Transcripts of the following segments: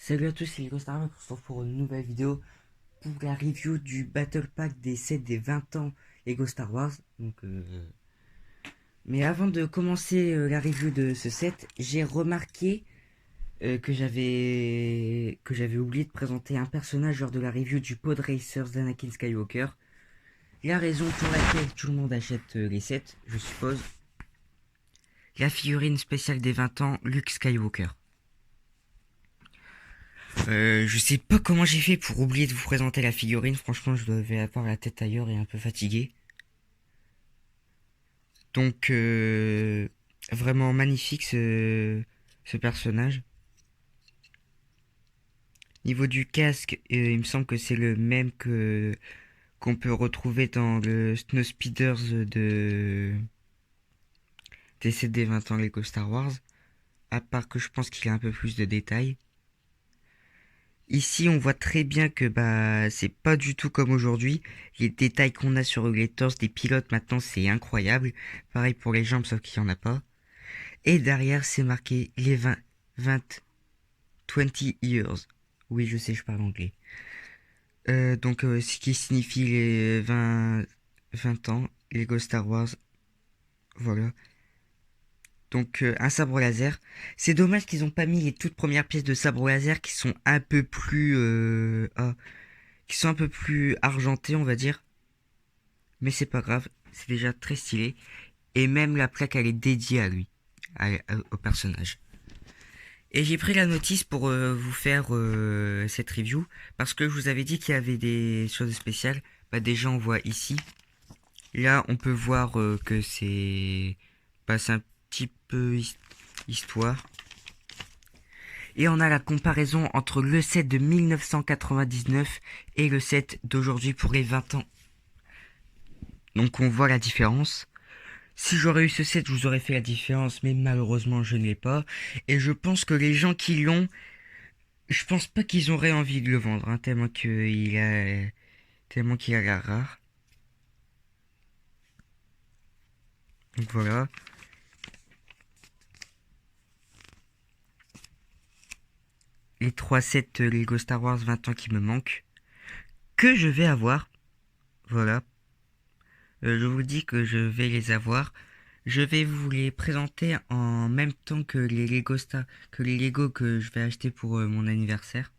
Salut à tous, c'est Lego Star Wars. On se retrouve pour une nouvelle vidéo pour la review du Battle Pack des sets des 20 ans Lego Star Wars. Mais avant de commencer la review de ce set, j'ai remarqué que j'avais oublié de présenter un personnage lors de la review du Pod Racers d'Anakin Skywalker. La raison pour laquelle tout le monde achète les sets, je suppose, la figurine spéciale des 20 ans Luke Skywalker. Je sais pas comment j'ai fait pour oublier de vous présenter la figurine. Franchement, je devais avoir la tête ailleurs et un peu fatigué. Donc, vraiment magnifique ce personnage. Niveau du casque, il me semble que c'est le même que qu'on peut retrouver dans le Snow Speeders des CD 20 ans Lego Star Wars. À part que je pense qu'il a un peu plus de détails. Ici, on voit très bien que c'est pas du tout comme aujourd'hui. Les détails qu'on a sur les torses des pilotes maintenant, c'est incroyable. Pareil pour les jambes, sauf qu'il y en a pas. Et derrière, c'est marqué les 20 years. Oui, je sais, je parle anglais. Ce qui signifie les 20 ans, Lego Star Wars. Voilà. Donc, un sabre laser. C'est dommage qu'ils ont pas mis les toutes premières pièces de sabre laser qui sont un peu plus qui sont un peu plus argentées, on va dire. Mais c'est pas grave, c'est déjà très stylé. Et même la plaque, elle est dédiée à lui, au personnage. Et j'ai pris la notice pour vous faire cette review, parce que je vous avais dit qu'il y avait des choses spéciales. Déjà, on voit ici. Là, on peut voir que c'est un petit peu histoire. Et on a la comparaison entre le set de 1999 et le set d'aujourd'hui pour les 20 ans. Donc on voit la différence. Si j'aurais eu ce set, je vous aurais fait la différence, mais malheureusement je ne l'ai pas. Et je pense que les gens qui l'ont, je pense pas qu'ils auraient envie de le vendre, hein, tellement qu'il a l'air rare. Donc voilà. Les 3 sets Lego Star Wars 20 ans qui me manquent, que je vais avoir. Voilà. Je vous dis que je vais les avoir. Je vais vous les présenter en même temps que les Lego que je vais acheter pour mon anniversaire.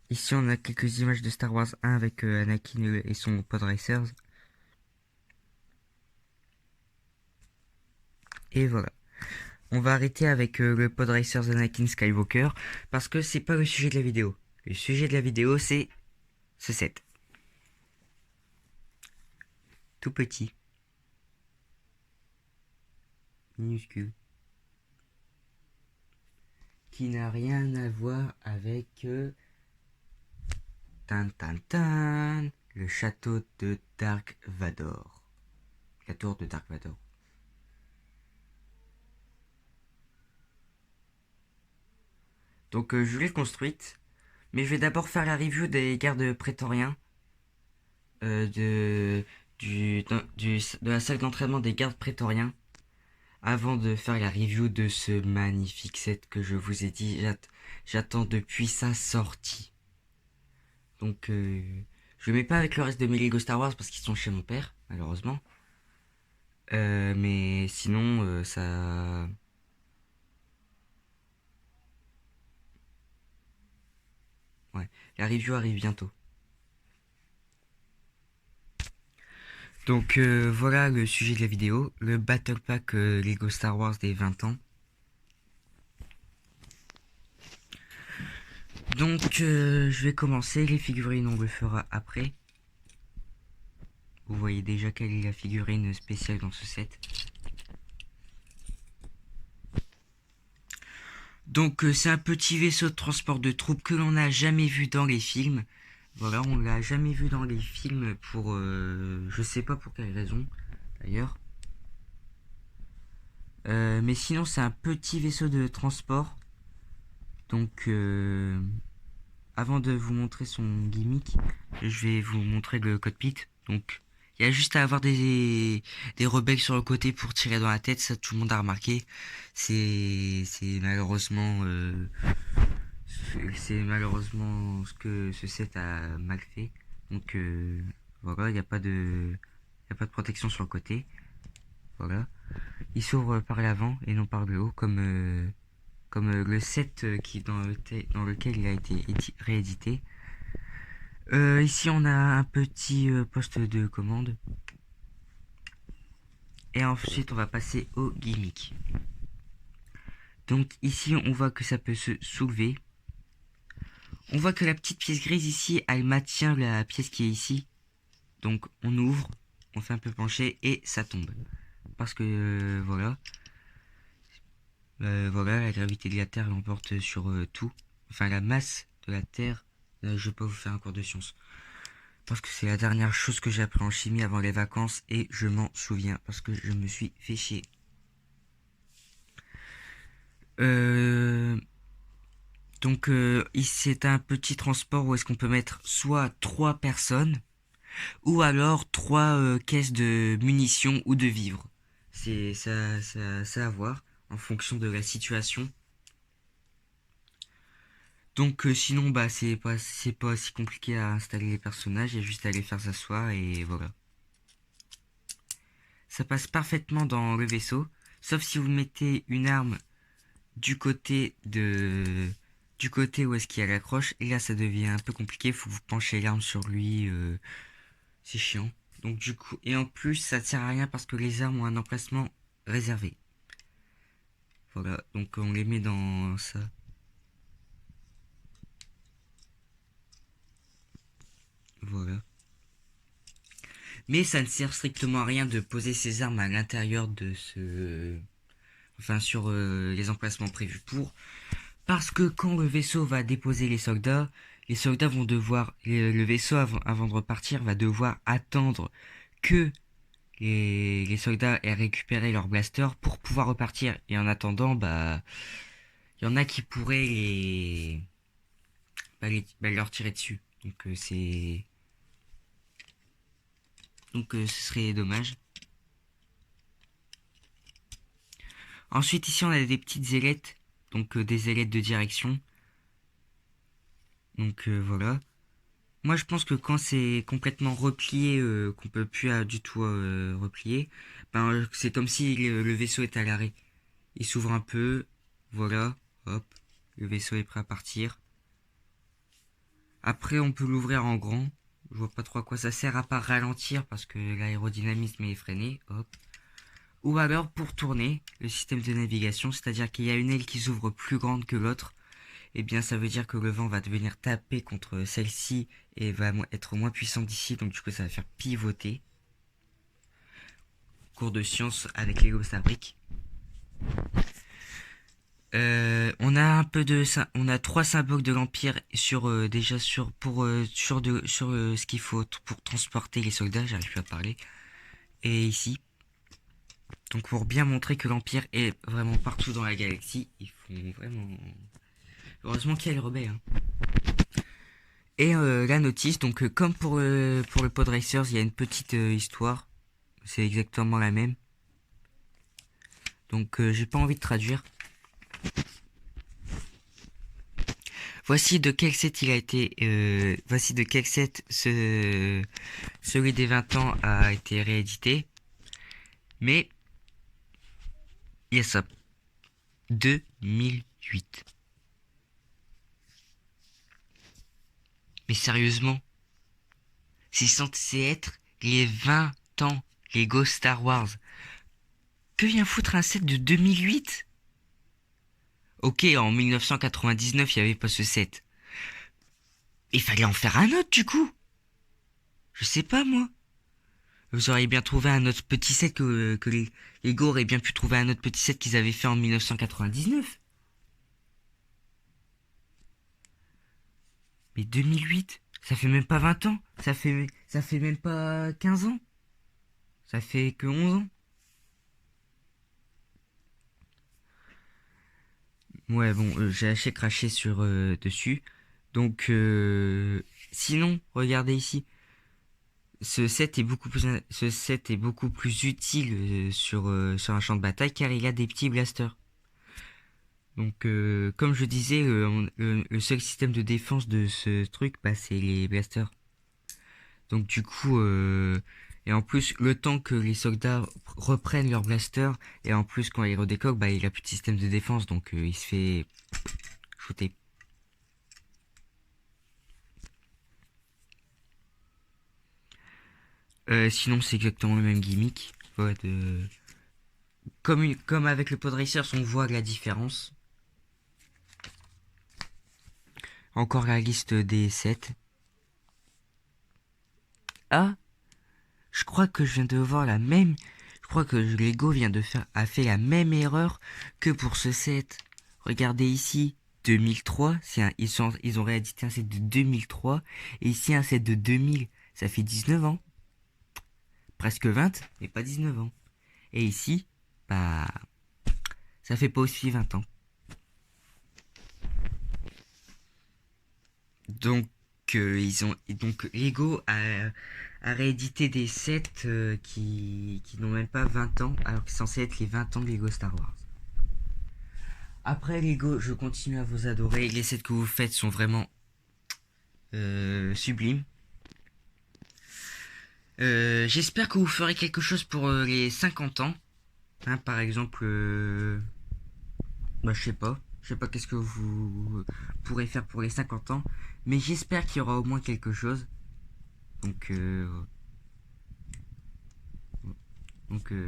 Ici, on a quelques images de Star Wars 1 avec Anakin et son Pod Racers. Et voilà. On va arrêter avec le Pod Racers Anakin Skywalker parce que c'est pas le sujet de la vidéo. Le sujet de la vidéo, c'est ce set. Tout petit. Minuscule. Qui n'a rien à voir avec tan tan tan, le château de Dark Vador. La tour de Dark Vador. Donc je l'ai construite, mais je vais d'abord faire la review des gardes prétoriens de la salle d'entraînement des gardes prétoriens avant de faire la review de ce magnifique set que je vous ai dit, j'attends depuis sa sortie. Donc je le mets pas avec le reste de mes Lego Star Wars parce qu'ils sont chez mon père, malheureusement. Mais sinon, ça... Ouais, la review arrive bientôt. Donc voilà le sujet de la vidéo, le Battle Pack Lego Star Wars des 20 ans. Donc je vais commencer, les figurines on le fera après. Vous voyez déjà quelle est la figurine spéciale dans ce set. Donc c'est un petit vaisseau de transport de troupes que l'on n'a jamais vu dans les films. Voilà, on l'a jamais vu dans les films pour... je sais pas pour quelle raison, d'ailleurs. Mais sinon c'est un petit vaisseau de transport. Donc avant de vous montrer son gimmick, je vais vous montrer le cockpit. Donc Il y a juste à avoir des rebelles sur le côté pour tirer dans la tête, ça tout le monde a remarqué. C'est malheureusement c'est malheureusement ce que ce set a mal fait. Donc voilà, il y a pas de protection sur le côté. Voilà. Il s'ouvre par l'avant et non par le haut comme le set dans lequel il a été réédité. Ici on a un petit poste de commande. Et ensuite on va passer au gimmick. Donc ici on voit que ça peut se soulever. On voit que la petite pièce grise ici, elle maintient la pièce qui est ici. Donc on ouvre, on fait un peu pencher et ça tombe. Parce que voilà. Voilà, la gravité de la Terre l'emporte sur tout. Enfin la masse de la Terre. Je vais pas vous faire un cours de science. Parce que c'est la dernière chose que j'ai appris en chimie avant les vacances et je m'en souviens parce que je me suis fait chier. Donc ici c'est un petit transport où est-ce qu'on peut mettre soit 3 personnes ou alors 3 caisses de munitions ou de vivres. C'est ça à voir en fonction de la situation. Donc sinon bah c'est pas si compliqué à installer les personnages, il y a juste à les faire s'asseoir et voilà. Ça passe parfaitement dans le vaisseau, sauf si vous mettez une arme du côté de du côté où est-ce qu'il y a l'accroche et là ça devient un peu compliqué, faut que vous penchez l'arme sur lui, c'est chiant. Donc du coup et en plus ça ne sert à rien parce que les armes ont un emplacement réservé. Voilà, donc on les met dans ça. Voilà. Mais ça ne sert strictement à rien de poser ces armes à l'intérieur de ce enfin sur les emplacements prévus pour parce que quand le vaisseau va déposer les soldats vont devoir le vaisseau avant de repartir va devoir attendre que les soldats aient récupéré leur blaster pour pouvoir repartir et en attendant bah il y en a qui pourraient leur tirer dessus donc ce serait dommage. Ensuite ici on a des petites ailettes donc des ailettes de direction donc voilà. Moi, je pense que quand c'est complètement replié, qu'on peut plus du tout replier, ben c'est comme si le vaisseau est à l'arrêt. Il s'ouvre un peu, voilà, hop, le vaisseau est prêt à partir. Après, on peut l'ouvrir en grand. Je vois pas trop à quoi ça sert à part ralentir parce que l'aérodynamisme est freiné, hop. Ou alors pour tourner le système de navigation, c'est-à-dire qu'il y a une aile qui s'ouvre plus grande que l'autre. Eh bien ça veut dire que le vent va venir taper contre celle-ci et va être moins puissant d'ici, donc du coup ça va faire pivoter. Cours de science avec Lego Star Brick. On a on a 3 symboles de l'Empire sur déjà sur pour sur ce qu'il faut pour transporter les soldats, j'arrive plus à parler. Et ici, donc pour bien montrer que l'Empire est vraiment partout dans la galaxie, ils font vraiment. Heureusement qu'il y a les rebelles. Hein. Et la notice, donc comme pour le Pod Racers, il y a une petite histoire. C'est exactement la même. Donc j'ai pas envie de traduire. Voici de quel set il a été. Voici de quel set celui des 20 ans a été réédité. Mais il y a ça. 2008. Mais sérieusement, c'est censé être les 20 ans Lego Star Wars. Que vient foutre un set de 2008? Ok, en 1999, il n'y avait pas ce set. Il fallait en faire un autre, du coup. Je sais pas, moi. Vous auriez bien trouvé un autre petit set que les Lego auraient bien pu trouver un autre petit set qu'ils avaient fait en 1999. Mais 2008, ça fait même pas 20 ans. Ça fait même pas 15 ans. Ça fait que 11 ans. Ouais, bon, j'ai assez craché sur dessus. Donc, sinon, regardez ici. Ce set est beaucoup plus utile sur un champ de bataille car il a des petits blasters. Donc, comme je disais, le seul système de défense de ce truc, bah, c'est les blasters. Donc, du coup, et en plus, le temps que les soldats reprennent leur blaster, et en plus, quand il redécolle, bah, il a plus de système de défense, donc il se fait shooter. Sinon, c'est exactement le même gimmick. Ouais, comme avec le Pod Racers, on voit la différence. Encore la liste des sets. Ah, je crois que je viens de voir la même. Je crois que Lego a fait la même erreur que pour ce set. Regardez ici, 2003. Ils ont réédité un set de 2003 et ici un set de 2000. Ça fait 19 ans, presque 20, mais pas 19 ans. Et ici, bah, ça fait pas aussi 20 ans. Donc donc Lego a réédité des sets qui n'ont même pas 20 ans, alors que c'est censé être les 20 ans de Lego Star Wars. Après Lego, je continue à vous adorer. Les sets que vous faites sont vraiment sublimes. J'espère que vous ferez quelque chose pour les 50 ans. Hein, par exemple, bah, je sais pas. Je sais pas qu'est-ce que vous pourrez faire pour les 50 ans. Mais j'espère qu'il y aura au moins quelque chose. Donc,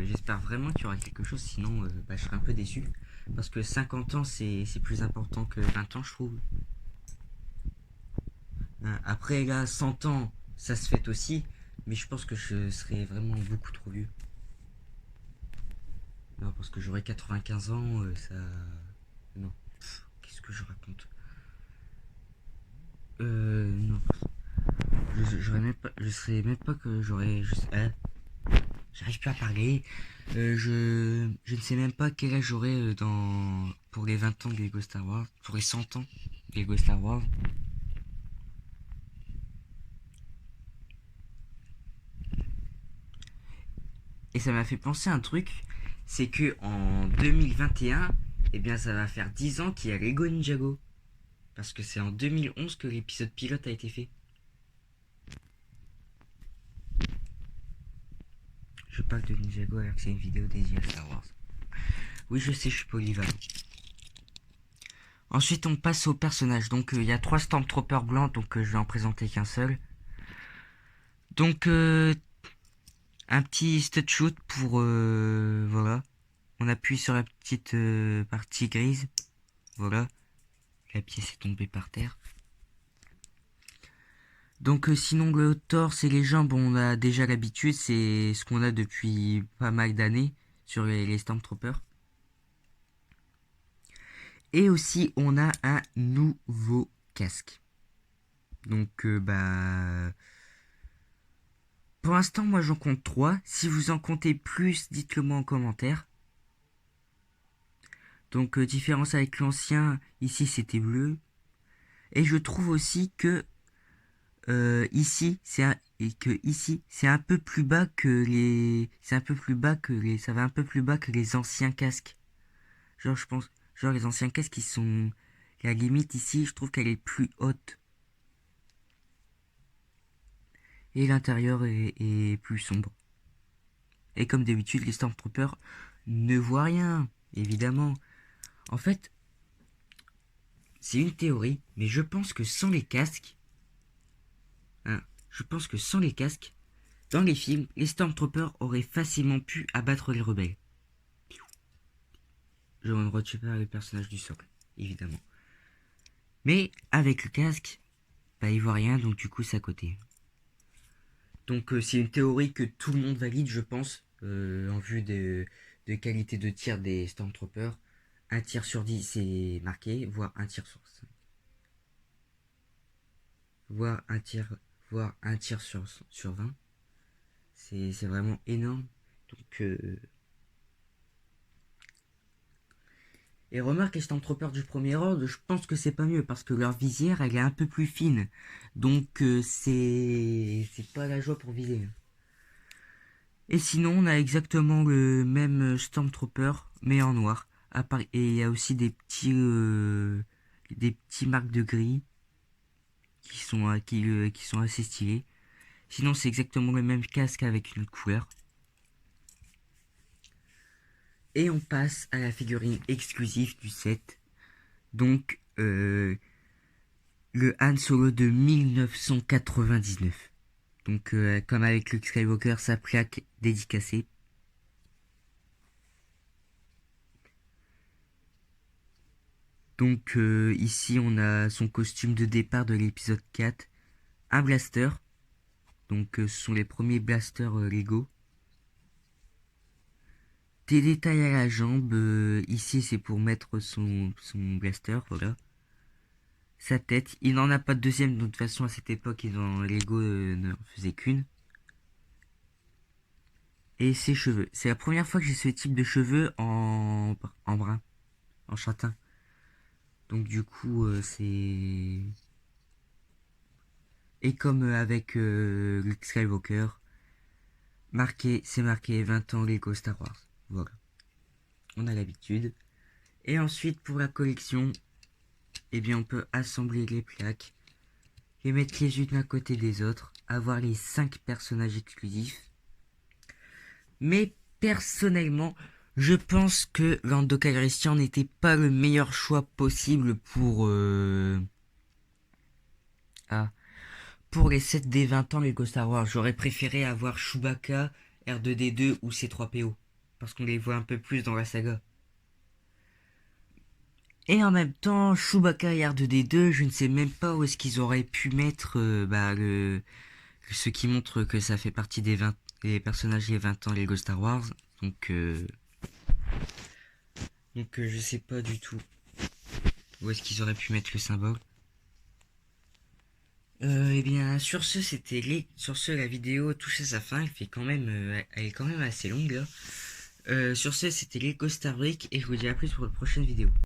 j'espère vraiment qu'il y aura quelque chose. Sinon, bah, je serai un peu déçu. Parce que 50 ans, c'est plus important que 20 ans, je trouve. Hein, après, là, 100 ans, ça se fête aussi. Mais je pense que je serai vraiment beaucoup trop vieux. Non, parce que j'aurai 95 ans, ça. Non. Qu'est-ce que je raconte? Non. J'aurais même pas. Je serais même pas que j'aurais. J'arrive plus à parler. Je ne sais même pas quel âge j'aurai pour les 20 ans de Lego Star Wars. Pour les 100 ans de Lego Star Wars. Et ça m'a fait penser à un truc. C'est que en 2021, eh bien, ça va faire 10 ans qu'il y a Lego Ninjago. Parce que c'est en 2011 que l'épisode pilote a été fait. Je parle de Ninjago alors que c'est une vidéo dédiée à Star Wars. Oui, je sais, je suis polyvalent. Ensuite, on passe aux personnages. Donc, il y a 3 Stormtroopers blancs, donc je vais en présenter qu'un seul. Donc, un petit stud shoot pour... voilà. On appuie sur la petite partie grise. Voilà. La pièce est tombée par terre. Donc, sinon, le torse et les jambes, on a déjà l'habitude. C'est ce qu'on a depuis pas mal d'années sur les Stormtroopers. Et aussi, on a un nouveau casque. Donc, bah... Pour l'instant, moi j'en compte 3. Si vous en comptez plus, dites-le moi en commentaire. Donc, différence avec l'ancien, ici c'était bleu. Et je trouve aussi que ici c'est un peu plus bas que ça va un peu plus bas que les anciens casques. Genre je pense, genre les anciens casques qui sont la limite ici, je trouve qu'elle est plus haute et l'intérieur est plus sombre. Et comme d'habitude, les Stormtroopers ne voient rien, évidemment. En fait, c'est une théorie, mais je pense que sans les casques, hein, je pense que sans les casques, dans les films, les Stormtroopers auraient facilement pu abattre les rebelles. Je ne retiens pas le personnage du socle, évidemment. Mais avec le casque, bah ils voient rien, donc du coup c'est à côté. Donc c'est une théorie que tout le monde valide, je pense, en vue de qualité de tir des Stormtroopers. Un tir sur 10 c'est marqué, voire un tir sur 5. Voire un tir, voire un tir sur 20. C'est vraiment énorme. Donc, Et remarque, les Stormtroopers du premier ordre, je pense que c'est pas mieux parce que leur visière, elle est un peu plus fine. Donc c'est pas la joie pour viser. Et sinon, on a exactement le même Stormtrooper, mais en noir. Et il y a aussi des petits marques de gris qui sont assez stylés. Sinon, c'est exactement le même casque avec une autre couleur. Et on passe à la figurine exclusive du set. Donc, le Han Solo de 1999. Donc, comme avec Luke Skywalker, sa plaque dédicacée. Donc, ici, on a son costume de départ de l'épisode 4. Un blaster. Donc, ce sont les premiers blasters Lego. Des détails à la jambe. Ici, c'est pour mettre son blaster. Voilà. Sa tête. Il n'en a pas de deuxième. De toute façon, à cette époque, dans Lego ne faisait qu'une. Et ses cheveux. C'est la première fois que j'ai ce type de cheveux en brun. En châtain. Donc, du coup, c'est. Et comme avec Luke Skywalker, c'est marqué 20 ans Lego Star Wars. Voilà. On a l'habitude. Et ensuite, pour la collection, eh bien, on peut assembler les plaques, les mettre les unes à côté des autres, avoir les 5 personnages exclusifs. Mais personnellement, je pense que Lando Calrissian n'était pas le meilleur choix possible ah, pour les 7 des 20 ans Lego Star Wars. J'aurais préféré avoir Chewbacca, R2D2 ou C3PO. Parce qu'on les voit un peu plus dans la saga. Et en même temps, Chewbacca et R2D2, je ne sais même pas où est-ce qu'ils auraient pu mettre ce qui montre que ça fait partie des personnages des 20 ans Lego Star Wars. Donc je sais pas du tout où est-ce qu'ils auraient pu mettre le symbole. Eh bien, sur ce, la vidéo touche à sa fin. Elle est quand même assez longue là. Sur ce, c'était Lego Star Brick et je vous dis à plus pour une prochaine vidéo.